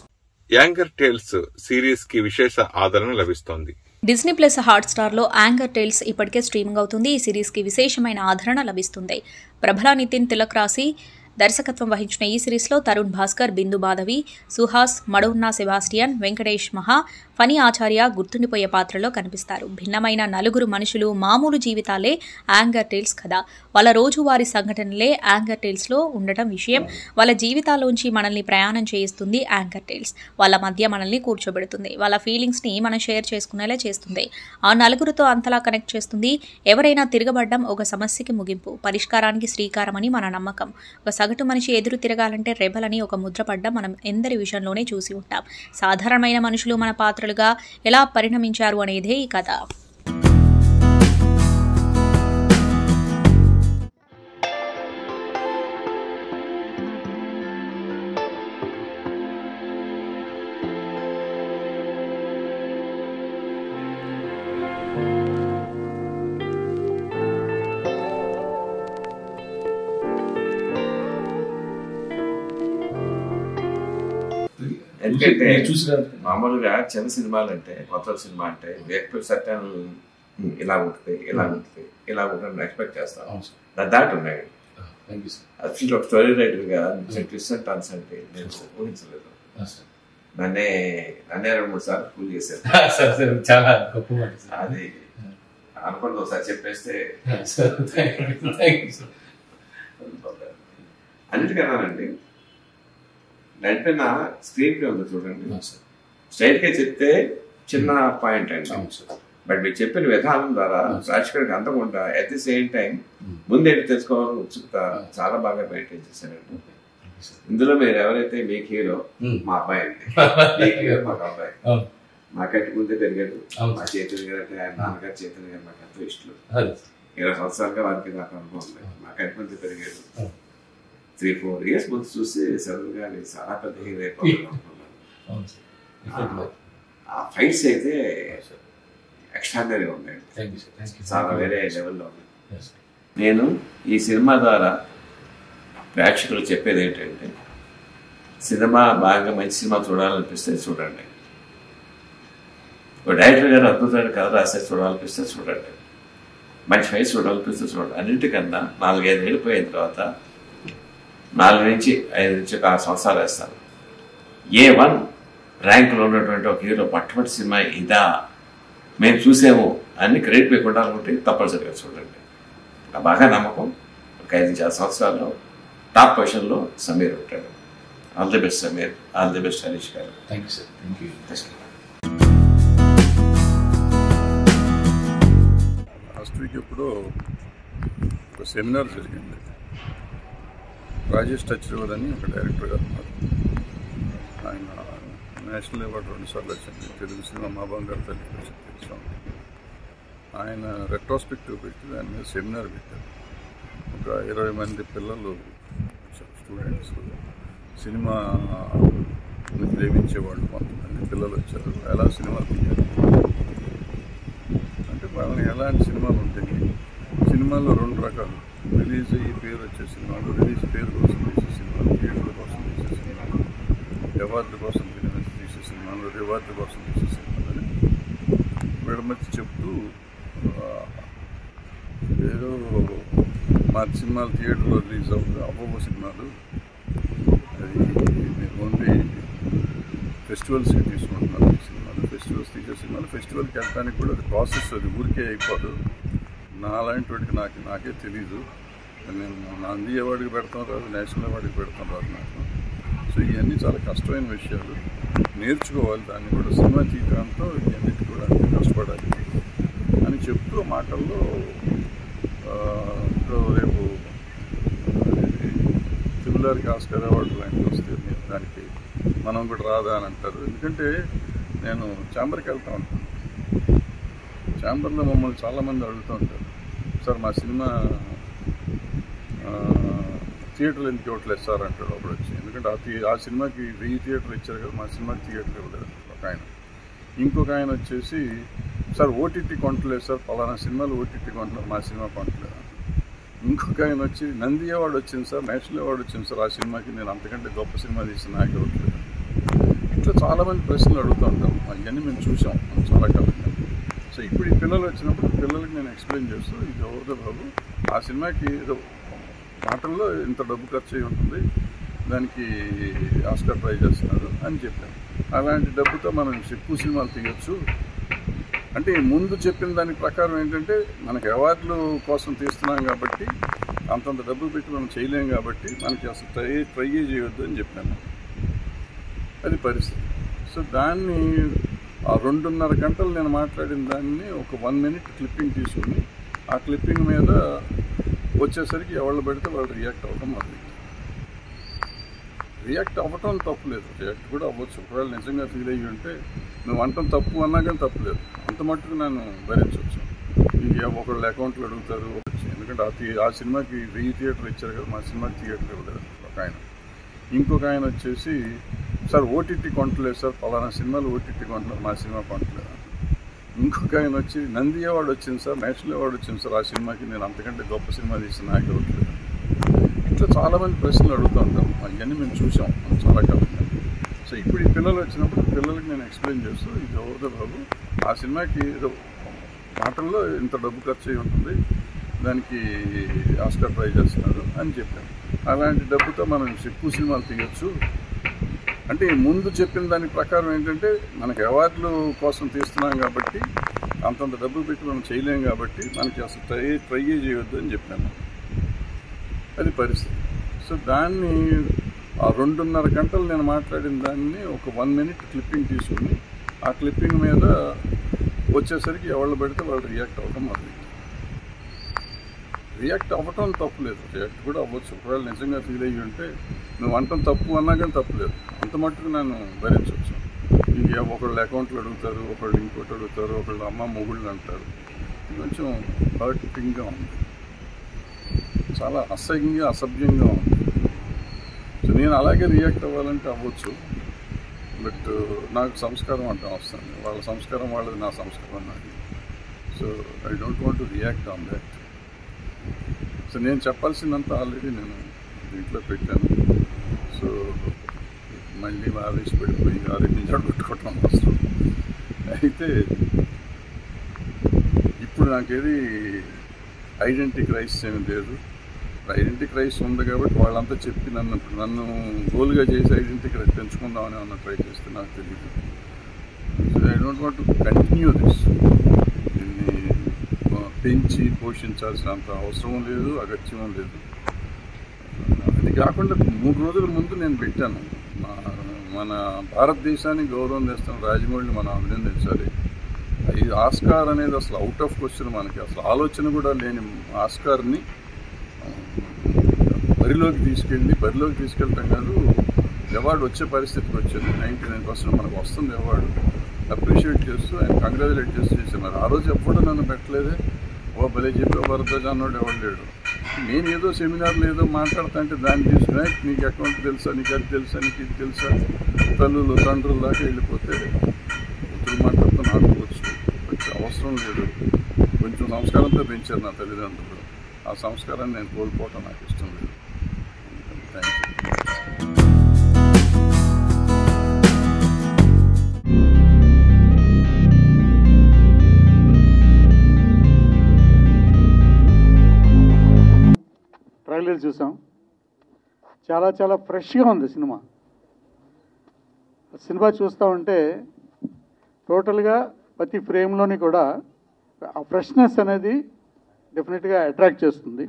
యాంగర్ టేల్స్ సిరీస్ కి విశేష ఆదరణ లభిస్తోంది. డిజ్నీ ప్లస్ హాట్స్టార్ లో యాంగర్ టేల్స్ ఇప్పటికే స్ట్రీమింగ్ అవుతుంది. ఈ సిరీస్ కి విశేషమైన ఆదరణ లభిస్తుంది. ప్రభల నితిన్ తిలక్ రాసి దర్శకత్వం వహించిన ఈ సిరీస్లో తరుణ్ భాస్కర్, బిందు బాధవి, సుహాస్, మడోన్నా సెబాస్టియన్, వెంకటేష్ మహా, ఫనీ ఆచార్య గుర్తుండిపోయే పాత్రలో కనిపిస్తారు. భిన్నమైన నలుగురు మనుషులు మామూలు జీవితాలే యాంగర్ టేల్స్ కథ. వాళ్ళ రోజువారీ సంఘటనలే యాంగర్ టేల్స్లో ఉండటం విషయం. వాళ్ళ జీవితాల్లోంచి మనల్ని ప్రయాణం చేయిస్తుంది యాంగర్ టేల్స్. వాళ్ళ మధ్య మనల్ని కూర్చోబెడుతుంది. వాళ్ళ ఫీలింగ్స్ని మనం షేర్ చేసుకునేలా చేస్తుంది. ఆ నలుగురితో అంతలా కనెక్ట్ చేస్తుంది. ఎవరైనా తిరగబడ్డం ఒక సమస్యకి ముగింపు, పరిష్కారానికి శ్రీకారం అని మన నమ్మకం. ఒక సగటు మనిషి ఎదురు తిరగాలంటే రెబల్ అని ఒక ముద్రపడ్డం మనం ఎందరి విషయంలోనే చూసి ఉంటాం. సాధారణమైన మనుషులు మన పాత్రలుగా ఎలా పరిణమించారు అనేదే ఈ కథ. ఎందుకంటే మామూలుగా చిన్న సినిమాలు అంటే కొత్త సినిమా అంటే వేకపోయి సత్యాలు ఇలా ఉంటుంది ఇలా ఉంటుంది ఎక్స్పెక్ట్ చేస్తాను. దాంట్లో ఉన్నాయి అసలు ఒక స్టోరీ రైటర్గా ట్విస్ట్ అండ్ టర్న్స్ అంటే నేను ఊహించలేదు. నన్నే 2-3 సార్లు ఫుల్ చేశారు. చాలా గొప్ప అది అనుకున్నది ఒకసారి చెప్పేస్తే అన్నిటికన్నానండి. నడిపిన స్క్రీన్ ప్లే ఉంది చూడండి, స్ట్రైట్ గా చెప్తే చిన్న పాయింట్ అండి, బట్ మీరు చెప్పిన విధానం ద్వారా ప్రేక్షకుడికి అందకుండా అట్ ది సేమ్ టైం ముందేంటి తెలుసుకోవాలని ఉత్సుకత చాలా బాగా మెయింటైన్ చేశారండి. ఇందులో మీరు ఎవరైతే మీకు హీరో మా అబ్బాయి అండి, మీకు హీరో మాకు అబ్బాయి, మాకంటే ముందే పెరిగాడు. మా చైతన్య గారు అంటే ఆయన నాన్నగారు చైతన్య గారు మాకు ఎంతో ఇష్టం. 20 సంవత్సరాలుగా వారికి నాకు అనుభవం ఉంది. మాకంటే ముందే పెరిగాడు. 3-4 years ముందు చూసి సడన్ గా చాలా పెద్ద హీరో అయిపోతున్నాను. ఆ ఫైట్స్ అయితే ఎక్స్ట్రాడనరీ ఉన్నాయండి, చాలా వేరే లెవెల్లో ఉన్నాయి. నేను ఈ సినిమా ద్వారా ప్రేక్షకులు చెప్పేది ఏంటంటే, సినిమా బాగా మంచి సినిమా చూడాలనిపిస్తే చూడండి, డైరెక్టర్ గారు అద్భుతమైన కథ రాస్తే చూడాలనిపిస్తే చూడండి, మంచి ఫైట్స్ చూడాలనిపిస్తే చూడండి. అన్నింటికన్నా 4-5 ఏళ్ళు పోయిన తర్వాత 4 నుంచి 5 నుంచి 6 సంవత్సరాలు వేస్తాను. A1 ర్యాంకులో ఉన్నటువంటి ఒక హీరో పట్టుబడి సినిమా ఇదా మేము చూసాము అని క్రెడిట్ లేకుండా అనుకుంటే తప్పనిసరిగా చూడండి. నా బాగా నమ్మకం ఒక 5-6 సంవత్సరాల్లో టాప్ పొజిషన్లో సమీర్ ఉంటాడు. All the best Sameer, all the best Harish garu. Thank you sir. Thank you. Last week ఎప్పుడో ఒక సెమినార్ జరిగింది. రాజేష్ టచ్రివర్ అని ఒక డైరెక్టర్ గారు ఉన్నారు. ఆయన నేషనల్ అవార్డు 2 సార్లు వచ్చింది. తెలుగు సినిమా మా బంగారు తల్లి తెలుసు. ఆయన రెట్రోస్పెక్టివ్ పెట్టి దాని మీద సెమినార్ పెట్టారు. ఒక 20 మంది పిల్లలు స్టూడెంట్స్, సినిమా ప్రేమించేవాళ్ళు కొంతమంది పిల్లలు వచ్చారు. ఎలా సినిమాలు తీయాలి అంటే వాళ్ళని ఎలాంటి సినిమాలు ఉంటాయి. సినిమాల్లో 2 రకాలు, రిలీజ్ అయ్యి పేరు వచ్చే సినిమాలు, రిలీజ్ పేరు కోసం తీసే సినిమాలు, థియేటర్ల కోసం తీసే సినిమాలు, అవార్డు కోసం తీసే సినిమాలు, రివార్డు కోసం తీసే సినిమాలు అని విడమర్చి చెప్తూ, ఏదో మా సినిమాలు థియేటర్లో రిలీజ్ అవ్వబో సినిమాలు, అది మీరు ఓన్లీ ఫెస్టివల్స్కి తీసుకుంటున్నారు ఈ సినిమాలు, ఫెస్టివల్స్ తీసే సినిమాలు, ఫెస్టివల్కి వెళ్ళడానికి కూడా అది ప్రాసెస్, అది ఊరికే అయిపోదు. నాలాంటి వాడికి నాకే తెలీదు. నేను నంది అవార్డుకి పెడతాం రాదు, నేషనల్ అవార్డుకి పెడతాం రాదు నాకు. సో ఇవన్నీ చాలా కష్టమైన విషయాలు, నేర్చుకోవాలి. దాన్ని కూడా సినిమా తీయడంతో ఇవన్నిటి కూడా అంతే కష్టపడాలి అని చెప్తూ మాటల్లో రేపు తిరుమలకి ఆస్కార్ అవార్డు లాంటివి వస్తే దానికి మనం కూడా రాదా అని అంటారు. ఎందుకంటే నేను ఛాంబర్కి వెళ్తూ ఉంటాను. ఛాంబర్లో మమ్మల్ని చాలామంది అడుగుతూ ఉంటారు, సార్ మా సినిమా థియేటర్లు ఎందుకు ఇవ్వట్లేదు సార్ అంటాడు అప్పుడు వచ్చి. ఎందుకంటే ఆ సినిమాకి 1000 థియేటర్లు ఇచ్చారు కదా, మా సినిమాకి థియేటర్లు ఇవ్వలేదు ఒక ఆయన. ఇంకొక ఆయన వచ్చేసి, సార్ ఓటీటీ కొంటలేదు సార్, పలానా సినిమాలు ఓటీటీ కొంటున్నారు, మా సినిమా కొంటలేదు. ఇంకొక ఆయన వచ్చి, నంది అవార్డు వచ్చింది సార్, నేషనల్ అవార్డు వచ్చింది సార్, ఆ సినిమాకి నేను అంతకంటే గొప్ప సినిమా తీసి నాకు ఇవ్వట్లేదు. ఇట్లా చాలామంది ప్రశ్నలు అడుగుతూ ఉంటాం. అవన్నీ మేము చూసాం చాలా కాలంగా. సో ఇప్పుడు ఈ పిల్లలు వచ్చినప్పుడు పిల్లలకి నేను ఎక్స్ప్లెయిన్ చేస్తూ, ఇది ఎవరిదో బాబు, ఆ సినిమాకి ఏదో మాటల్లో ఇంత డబ్బు ఖర్చు అయి ఉంటుంది, దానికి ఆస్కార్ ట్రై చేస్తున్నారు అని చెప్పాను. అలాంటి డబ్బుతో మనం ఎక్కువ సినిమాలు తీయచ్చు అంటే, ముందు చెప్పిన దాని ప్రకారం ఏంటంటే, మనకి అవార్డుల కోసం తీస్తున్నాం కాబట్టి అంతంత డబ్బులు పెట్టి మనం చేయలేం కాబట్టి మనకి అసలు ట్రై చేయొద్దు అని చెప్పాను. అది పరిస్థితి. సో దాన్ని ఆ 2.5 గంటలు నేను మాట్లాడిన దాన్ని ఒక 1 minute క్లిప్పింగ్ తీసుకుని, ఆ క్లిప్పింగ్ మీద వచ్చేసరికి ఎవరు పెడితే వాళ్ళు రియాక్ట్ అవ్వడం మొదలు. రియాక్ట్ అవ్వటం తప్పులేదు, రియాక్ట్ కూడా అవ్వచ్చు. ఒకవేళ నిజంగా ఫీల్ అయ్యి ఉంటే నువ్వు అంటాం తప్పు అన్నా కానీ తప్పులేదు, అంత మట్టుకు నేను భరించవచ్చు. ఇంక ఒకళ్ళు అకౌంట్లు అడుగుతారు, ఎందుకంటే ఆ సినిమాకి 1000 థియేటర్లు ఇచ్చారు కదా, మా సినిమాకి థియేటర్ ఇవ్వలేదు ఒక ఆయన. ఇంకొక ఆయన వచ్చేసి, సార్ ఓటీటీ కొంటలేదు సార్, పలానా సినిమాలు ఓటీటీ కొంటున్నారు, మా సినిమా కొంటలేదు. ఇంకొక ఆయన వచ్చి, నంది అవార్డు వచ్చింది సార్, నేషనల్ అవార్డు వచ్చింది సార్, ఆ సినిమాకి నేను అంతకంటే గొప్ప సినిమా తీసి నాకు ఇవ్వట్లేదు. ఇట్లా చాలామంది ప్రశ్నలు అడుగుతూ ఉంటాం. అవన్నీ మేము చూసాం చాలా కాలంగా. సో ఇప్పుడు ఈ పిల్లలు వచ్చినప్పుడు పిల్లలకి నేను ఎక్స్ప్లెయిన్ చేస్తూ ఇది అవుతుంది బాబు, ఆ సినిమాకి ఏదో మాటల్లో ఇంత డబ్బు ఖర్చు అయి ఉంటుంది, దానికి ఆస్కార్ ట్రై చేస్తున్నారు అని చెప్పాను. అలాంటి డబ్బుతో మనం ఎక్కువ సినిమాలు తీయచ్చు అంటే ముందు చెప్పిన దాని ప్రకారం ఏంటంటే మనకి అవార్డుల కోసం తీస్తున్నాం కాబట్టి అంతంత డబ్బు పెట్టి మనం చేయలేం కాబట్టి మనకి అసలు ట్రై చేయొద్దు అని చెప్పాను. అది పరిస్థితి. సో దాన్ని ఆ 2.5 గంటలు నేను మాట్లాడిన దాన్ని ఒక 1 minute క్లిప్పింగ్ తీసుకుని ఆ క్లిప్పింగ్ మీద వచ్చేసరికి ఎవరు పెడితే వాళ్ళు రియాక్ట్ అవ్వడం మొదలైంది. రియాక్ట్ అవ్వటం తప్పులేదు, రియాక్ట్ కూడా అవ్వచ్చు. ఒకవేళ నిజంగా ఫీల్ అయ్యి ఉంటే నువ్వు అంటాం తప్పు అన్నా కానీ తప్పులేదు, అంత మట్టుకు నన్ను భరించవచ్చు. ఇంక ఒకళ్ళు అకౌంట్లు అడుగుతారు, ఒకళ్ళు ఇంకోటి అడుగుతారు, ఒకళ్ళు అమ్మ మొగుళ్ళు అంటారు. కొంచెం హర్టింగ్గా ఉంది, చాలా అసహ్యంగా అసభ్యంగా ఉంది. సో నేను అలాగే రియాక్ట్ అవ్వాలంటే అవ్వచ్చు, బట్ నాకు సంస్కారం అంటే వస్తుంది. వాళ్ళ సంస్కారం వాళ్ళది, నా సంస్కారం నాది. So I don't want to react on that. So నేను చెప్పాల్సిందంతా ఆల్రెడీ నేను దీంట్లో పెట్టాను. సో మళ్ళీ ఆవేశపడిపోయి ఆరోగ్యం పెట్టుకోవటం అవసరం. అయితే ఇప్పుడు నాకేది ఐడెంటిటీ క్రైసిస్ ఏమి లేదు. ఐడెంటిటీ క్రైసిస్ ఉంది కాబట్టి వాళ్ళంతా చెప్పి నన్ను గోల్గా చేసి ఐడెంటిటీ క్రైసిస్ పెంచుకుందామని అన్న ట్రై చేస్తే నాకు తెలియదు. So I don't want to continue this. దీన్ని పెంచి పోషించాల్సినంత అవసరం లేదు, అగత్యం లేదు. అది కాకుండా 3 రోజుల ముందు నేను పెట్టాను, మన భారతదేశానికి గౌరవం తెస్తున్న రాజమౌళిని మనం అభినందించాలి. ఈ ఆస్కార్ అనేది అసలు అవుట్ ఆఫ్ క్వశ్చన్, మనకి అసలు ఆలోచన కూడా లేని ఆస్కార్ని బరిలోకి తీసుకెళ్ళటం కాదు, అవార్డు వచ్చే పరిస్థితికి వచ్చింది. 99% మనకు వస్తుంది అవార్డు. అప్రిషియేట్ చేస్తూ ఆయన కంగ్రాచులేట్ చేస్తూ చేస్తున్నారు. ఆ రోజు ఎప్పుడు నన్ను పెట్టలేదే, ఓ భలే చెప్పి భరద్వాజ్ అన్నోడు ఎవరు లేడు. నేను ఏదో సెమినార్లో ఏదో మాట్లాడుతా అంటే దాన్ని తీసుకుని నీకు అకౌంట్ తెలుసా, నీకు అది తెలుసా, నీకు ఇది తెలుసా, తల్లులు తండ్రుల దాకా వెళ్ళిపోతే ఉత్తరు మాట్లాడుతూ నాటుకోవచ్చు. అవసరం లేదు. కొంచెం సంస్కారంతో పెంచారు నా తల్లిదండ్రులు, ఆ సంస్కారాన్ని నేను కోల్పోవటం నాకు ఇష్టం లేదు. Thank you. ట్రైలర్ చూసాం, చాలా చాలా ఫ్రెష్గా ఉంది సినిమా. సినిమా చూస్తూ ఉంటే టోటల్గా ప్రతి ఫ్రేమ్లోని కూడా ఆ ఫ్రెష్నెస్ అనేది డెఫినెట్గా అట్రాక్ట్ చేస్తుంది.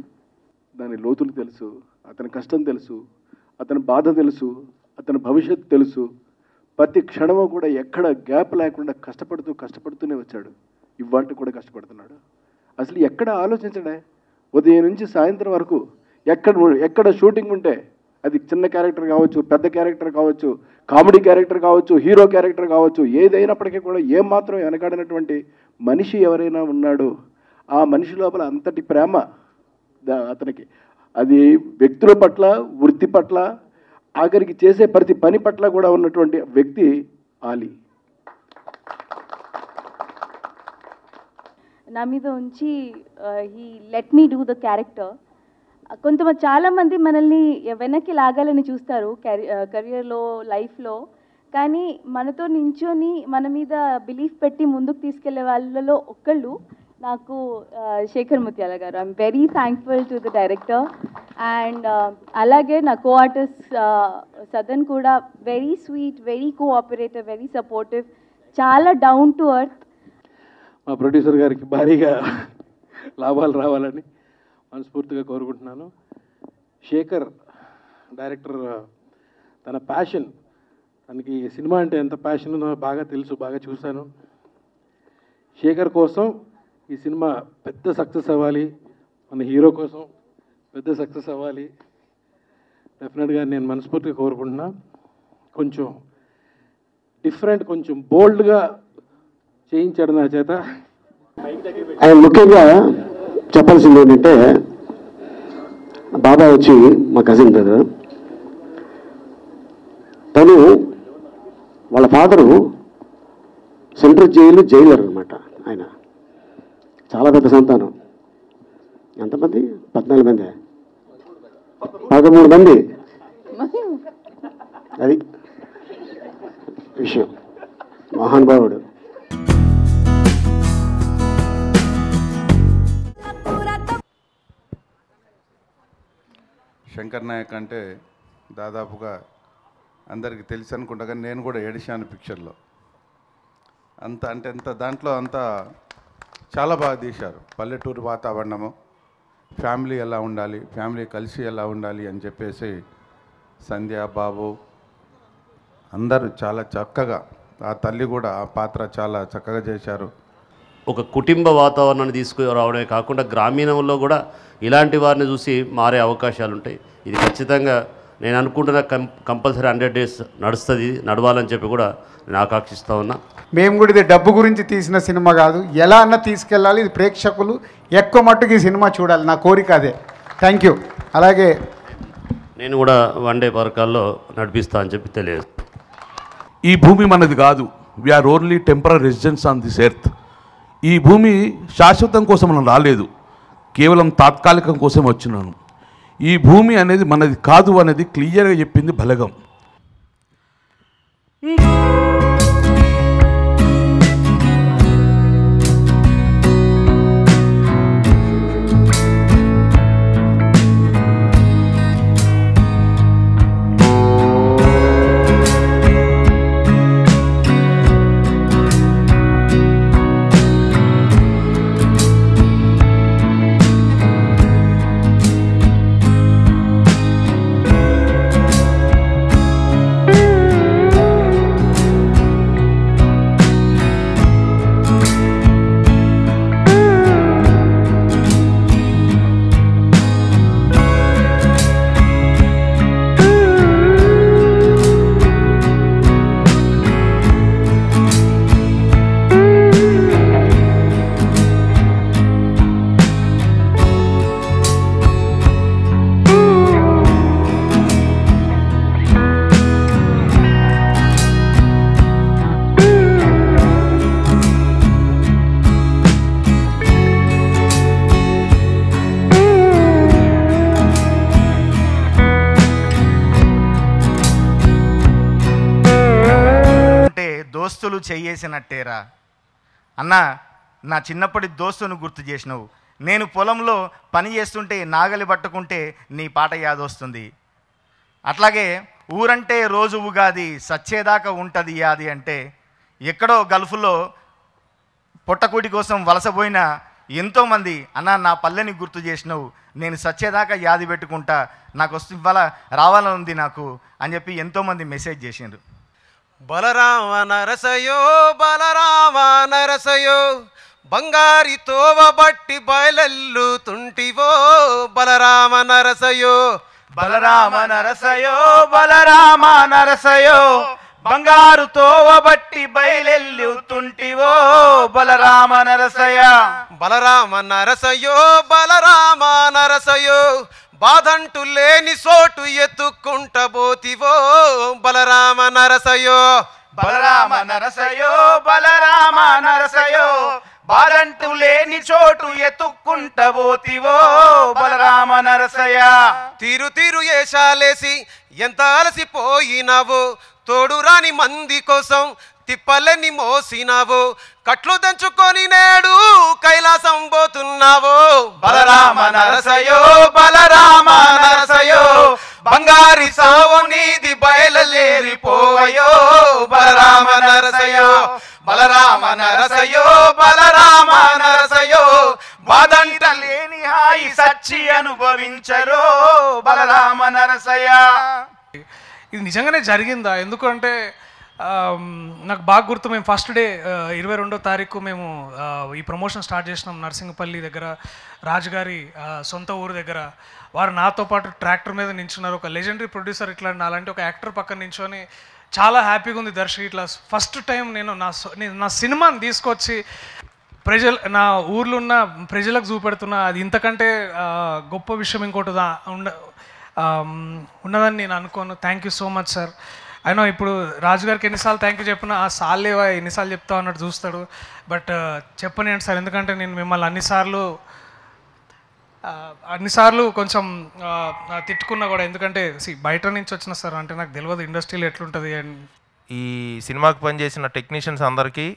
దాని లోతులు తెలుసు, అతని కష్టం తెలుసు, అతని బాధ తెలుసు, అతని భవిష్యత్తు తెలుసు. ప్రతి క్షణము కూడా ఎక్కడ గ్యాప్ లేకుండా కష్టపడుతూనే వచ్చాడు. ఇవాళ కూడా కష్టపడుతున్నాడు. అసలు ఎక్కడ ఆలోచించడే, ఉదయం నుంచి సాయంత్రం వరకు ఎక్కడ షూటింగ్ ఉంటే అది చిన్న క్యారెక్టర్ కావచ్చు, పెద్ద క్యారెక్టర్ కావచ్చు, కామెడీ క్యారెక్టర్ కావచ్చు, హీరో క్యారెక్టర్ కావచ్చు, ఏదైనప్పటికీ కూడా ఏమాత్రం వెనకాడినటువంటి మనిషి ఎవరైనా ఉన్నాడో ఆ మనిషి లోపల అంతటి ప్రేమ అతనికి. అది వ్యక్తుల పట్ల, వృత్తి పట్ల, ఆఖరికి చేసే ప్రతి పని పట్ల కూడా ఉన్నటువంటి వ్యక్తి ఆలీ. నా మీద ఉంచి he let me do the character. కొంతమంది చాలామంది మనల్ని వెనక్కి లాగాలని చూస్తారు కెరియర్లో, లైఫ్లో. కానీ మనతో నించొని మన మీద బిలీఫ్ పెట్టి ముందుకు తీసుకెళ్లే వాళ్ళలో ఒక్కళ్ళు నాకు శేఖర్ ముత్యాల గారు. I'm very thankful to the director. And అలాగే నా కో ఆర్టిస్ట్ సదన్ కూడా very sweet, very cooperative, very supportive, చాలా డౌన్ టు ఎర్త్. మా ప్రొడ్యూసర్ గారికి భారీగా లాభాలు రావాలని మనస్ఫూర్తిగా కోరుకుంటున్నాను. శేఖర్ డైరెక్టర్ తన ప్యాషన్, తనకి సినిమా అంటే ఎంత ప్యాషన్ ఉందో బాగా తెలుసు, బాగా చూశాను. శేఖర్ కోసం ఈ సినిమా పెద్ద సక్సెస్ అవ్వాలి, మన హీరో కోసం పెద్ద సక్సెస్ అవ్వాలి డెఫినెట్గా నేను మనస్ఫూర్తిగా కోరుకుంటున్నా. కొంచెం డిఫరెంట్, కొంచెం బోల్డ్గా చేయించాడు నా చేత. ఆయన ముఖ్యంగా చెప్పాల్సింది ఏంటంటే, బాబా వచ్చి మా కజిన్ బ్రదర్, తను వాళ్ళ ఫాదరు సెంట్రల్ జైలర్ అనమాట. ఆయన చాలా పెద్ద సంతానం. ఎంతమంది? 14 మంది, 13 మంది. అది విషయం. మహానుభావుడు. శంకర్ నాయక్ అంటే దాదాపుగా అందరికీ తెలుసు అనుకుంటా, కానీ నేను కూడా ఏడిశాను పిక్చర్లో. అంత దాంట్లో అంతా చాలా బాగా తీశారు. పల్లెటూరు వాతావరణము, ఫ్యామిలీ ఎలా ఉండాలి, ఫ్యామిలీ కలిసి ఎలా ఉండాలి అని చెప్పేసి సంధ్య, బాబు అందరూ చాలా చక్కగా, ఆ తల్లి కూడా ఆ పాత్ర చాలా చక్కగా చేశారు. ఒక కుటుంబ వాతావరణాన్ని తీసుకురావడమే కాకుండా గ్రామీణంలో కూడా ఇలాంటి వారిని చూసి మారే అవకాశాలు ఉంటాయి. ఇది ఖచ్చితంగా నేను అనుకుంటున్న కంపల్సరీ 100 days నడుస్తుంది, నడవాలని చెప్పి కూడా నేను ఆకాంక్షిస్తూ ఉన్నా. మేము కూడా ఇది డబ్బు గురించి తీసిన సినిమా కాదు, ఎలా అన్నా తీసుకెళ్ళాలి. ఇది ప్రేక్షకులు ఎక్కువ మట్టుకు ఈ సినిమా చూడాలి, నా కోరిక అదే. Thank you. అలాగే నేను కూడా 1 day పరకాల్లో నడిపిస్తా అని చెప్పి తెలియదు. ఈ భూమి మనది కాదు. We are only temporary residents on this earth. ఈ భూమి శాశ్వతం కోసం మనం రాలేదు, కేవలం తాత్కాలికం కోసం వచ్చినాను. ఈ భూమి అనేది మనది కాదు అనేది క్లియర్గా చెప్పింది బలగం. దోస్తులు చేయేసినట్టేరా అన్న, నా చిన్నప్పటి దోస్తును గుర్తు చేసినావు. నేను పొలంలో పని చేస్తుంటే నాగలి పట్టుకుంటే నీ పాట యాదొస్తుంది. అట్లాగే ఊరంటే రోజు ఉగాది, సచ్చేదాకా ఉంటుంది యాది అంటే, ఎక్కడో గల్ఫ్లో పొట్టకూటి కోసం వలసపోయిన ఎంతోమంది అన్న నా పల్లెని గుర్తు చేసినావు, నేను సచ్చేదాకా యాది పెట్టుకుంటా, నాకు ఇవాళ రావాలనుంది నాకు అని చెప్పి ఎంతోమంది మెసేజ్ చేసిండ్రు. బలరామ నరసయో బలరామ నరసయో బంగారి తోవ బట్టి బయలెల్లుతుంటివో బలరామ నరసయో బలరామ నరసయో బలరామ నరసయో బంగారు తోవ బట్టి బయలెల్లుతుంటివో బలరామ నరసయ బలరామ నరసయో బలరామ నరసయో బాధంటూ లేని సోటు ఎత్తుకుంట పోతివో బలరామ నరసయో బలరామ నరసయో బలరామ నరసయో బాధంటూ లేని చోటు ఎత్తుకుంట పోతివో బలరామ నరసయ తీరు తీరు ఏషాలేసి ఎంత అలసిపోయినావో, తోడు రాని మంది కోసం తిప్పలని మోసినావో, కట్లు దంచుకొని నేడు కైలాసం పోతున్నావో బలరామ నరసయో బలరామ నరసయో బంగారి సావు నీది బయలుదేరిపోవయో బలరామ నరసయో బలరామ నరసయో బలరామ నరసయో బాధంట లేని హాయి సచ్చి అనుభవించరో బలరామ నరసయ. ఇది నిజంగానే జరిగిందా? ఎందుకంటే నాకు బాగా గుర్తు, మేము ఫస్ట్ డే 22వ తారీఖు మేము ఈ ప్రమోషన్ స్టార్ట్ చేసినాం నర్సింగపల్లి దగ్గర, రాజుగారి సొంత ఊరు దగ్గర. వారు నాతో పాటు ట్రాక్టర్ మీద నించున్నారు. ఒక లెజెండరీ ప్రొడ్యూసర్ ఇట్లా అలాంటి ఒక యాక్టర్ పక్కన నించొని చాలా హ్యాపీగా ఉంది దర్శక్. ఇట్లా ఫస్ట్ టైం నేను నా సినిమాని తీసుకొచ్చి నా ఊర్లో ఉన్న ప్రజలకు చూపెడుతున్నా. అది ఇంతకంటే గొప్ప విషయం ఇంకోటి ఉన్నదని నేను అనుకోను. Thank you so much sir. అయినా ఇప్పుడు రాజుగారికి ఎన్నిసార్లు థ్యాంక్ యూ చెప్పినా ఆ సార్లేవా ఎన్నిసార్లు చెప్తా అన్నట్టు చూస్తాడు. బట్ చెప్పనియండి సార్, ఎందుకంటే నేను మిమ్మల్ని అన్నిసార్లు కొంచెం తిట్టుకున్నా కూడా. ఎందుకంటే బయట నుంచి వచ్చిన సార్, అంటే నాకు తెలియదు ఇండస్ట్రీలో ఎట్లుంటుంది అని. ఈ సినిమాకి పనిచేసిన టెక్నీషియన్స్ అందరికీ,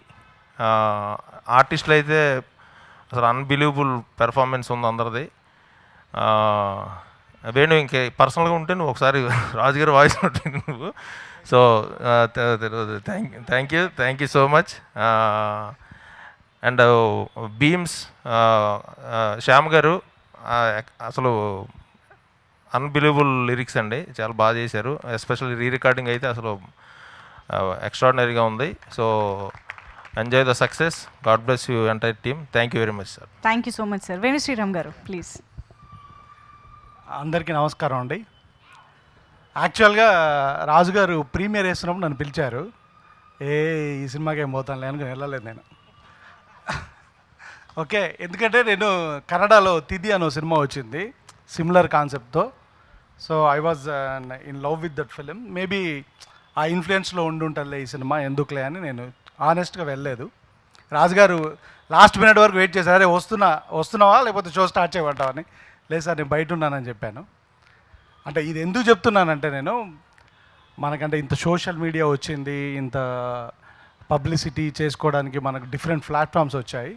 ఆర్టిస్టులు అయితే అసలు అన్బిలీవబుల్ పెర్ఫార్మెన్స్ ఉంది అందరిది. వేణు ఇంకే పర్సనల్గా ఉంటే నువ్వు ఒకసారి రాజుగారి వాయిస్ ఉంటుంది నువ్వు. So thank you so much. And Bheems Shyam garu అసలు అన్బిలీవబుల్ లిరిక్స్ అండి, చాలా బాగా చేశారు. ఎస్పెషల్లీ రీ రికార్డింగ్ అయితే అసలు ఎక్స్ట్రాడినరీగా ఉంది. So enjoy the success. God bless you entire team. Thank you very much sir. Thank you so much sir. Venu Sriram garu please. అందరికీ నమస్కారం అండి. యాక్చువల్గా రాజుగారు ప్రీమియర్ వేస్తున్నప్పుడు నన్ను పిలిచారు. ఈ సినిమాకి ఏం పోతాను లేని వెళ్ళలేదు నేను. ఓకే, ఎందుకంటే నేను కన్నడలో తిథి అనే సినిమా వచ్చింది సిమిలర్ కాన్సెప్ట్తో. So I was in love with that film. Maybe ఆ ఇన్ఫ్లుయెన్స్లో ఉండుంటుందిలే ఈ సినిమా, ఎందుకులే అని నేను ఆనెస్ట్గా వెళ్ళలేదు. రాజుగారు లాస్ట్ మినిట్ వరకు వెయిట్ చేశారు. అరే వస్తున్నావా లేకపోతే షో స్టార్ట్ చేయమంటావా అని. లేదు సార్ నేను బయట ఉన్నానని చెప్పాను. అంటే ఇది ఎందుకు చెప్తున్నానంటే నేను మనకంటే ఇంత సోషల్ మీడియా వచ్చింది, ఇంత పబ్లిసిటీ చేసుకోవడానికి మనకు డిఫరెంట్ ప్లాట్ఫామ్స్ వచ్చాయి.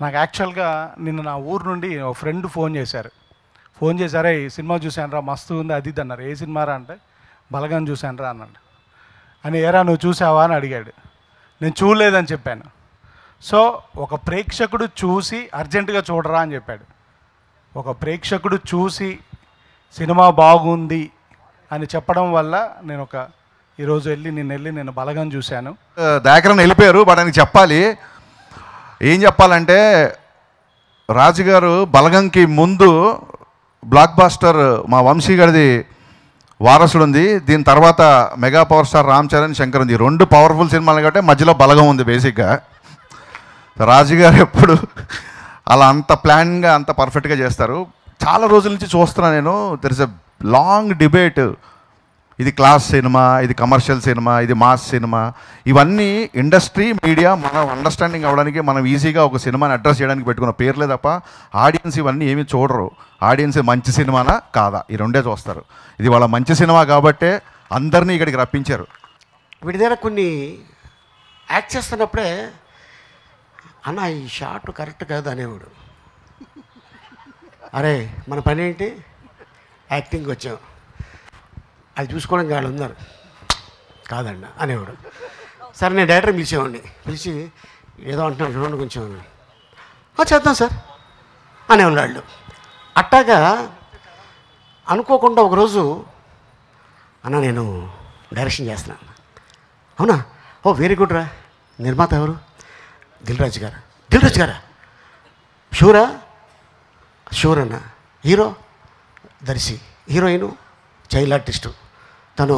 నాకు యాక్చువల్గా నిన్న నా ఊరు నుండి ఒక ఫ్రెండ్ ఫోన్ చేశారే ఈ సినిమా చూశానురా మస్తు ఉంది అది ఇది అన్నారు. ఏ సినిమారా అంటే బలగం చూశానురా అన్నాడు. అని ఏరా నువ్వు చూసావా అని అడిగాడు. నేను చూడలేదని చెప్పాను. సో ఒక ప్రేక్షకుడు చూసి అర్జెంటుగా చూడరా అని చెప్పాడు. ఒక ప్రేక్షకుడు చూసి సినిమా బాగుంది అని చెప్పడం వల్ల నేను ఈరోజు నేను బలగం చూశాను. దాకరని వెళ్ళిపోయారు. బట్ ఆయనకి చెప్పాలి, ఏం చెప్పాలంటే రాజుగారు బలగంకి ముందు బ్లాక్ బాస్టర్ మా వంశీ గారిది వారసుడు ఉంది. దీని తర్వాత mega power star Ram Charan, Shankar ఉంది. 2 పవర్ఫుల్ సినిమాలు కాబట్టి మధ్యలో బలగం ఉంది బేసిక్గా. రాజుగారు ఎప్పుడు అలా అంత ప్లాన్గా అంత పర్ఫెక్ట్గా చేస్తారు. చాలా రోజుల నుంచి చూస్తున్నాను నేను. There is a long debate, ఇది క్లాస్ సినిమా, ఇది కమర్షియల్ సినిమా, ఇది మాస్ సినిమా. ఇవన్నీ ఇండస్ట్రీ మీడియా మనం అండర్స్టాండింగ్ అవ్వడానికి మనం ఈజీగా ఒక సినిమాని అడ్రస్ చేయడానికి పెట్టుకున్న పేర్లే తప్ప ఆడియన్స్ ఇవన్నీ ఏమీ చూడరు. ఆడియన్స్ మంచి సినిమానా కాదా ఈ రెండే చూస్తారు. ఇది వాళ్ళ మంచి సినిమా కాబట్టే అందరినీ ఇక్కడికి రప్పించారు. వీడి దగ్గర కొన్ని యాక్ట్ చేస్తున్నప్పుడే అన్న ఈ షాట్ కరెక్ట్ కాదు అనేవాడు. అరే మన పని ఏంటి, యాక్టింగ్కి వచ్చాం, అది చూసుకోవడం వాళ్ళు ఉన్నారు కాదన్న అనేవాడు. సరే నేను డైరెక్టర్ పిలిచి ఏదో అంటున్నాను చూడండి కొంచెం చేద్దాం సార్ అనేవాళ్ళు. అట్టాగా అనుకోకుండా ఒకరోజు అన్న నేను డైరెక్షన్ చేస్తున్నాను. అవునా, ఓ వెరీ గుడ్ రా. నిర్మాత ఎవరు? దిల్ రాజు గారా? షూర్ అన్న. Hero Darshi, heroine child artist, తను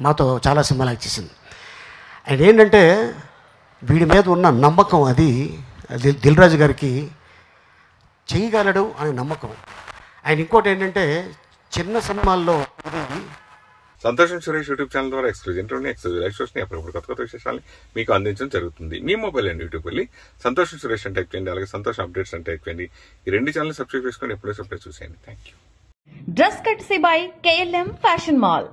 మాతో చాలా సినిమాలు యాక్ట్ చేసింది. అండ్ ఏంటంటే వీడి మీద ఉన్న నమ్మకం, అది దిల్ రాజు గారికి చేయగలడు అనే నమ్మకం. అండ్ ఇంకోటి ఏంటంటే చిన్న సినిమాల్లో సంతోషం సురేష్ యూట్యూబ్ ఛానల్ ద్వారా ఎక్స్క్లూజివ్ లైవ్ షోస్ని అప్పుడప్పుడు కొత్త విశేషాలని మీకు అందించడం జరుగుతుంది. మీ మొబైల్ అండ్ యూట్యూబ్ వెళ్ళి సంతోషం సురేష్ అని టైప్ చేయండి, అలాగే సంతోషం అప్డేట్స్ అని టైప్ చేయండి. ఈ 2 ఛానల్ సబ్స్క్రైబ్ చేసుకొని ఎప్పుడో చూసేయండి. Thank you. Dress కట్సీ by KLM fashion mall.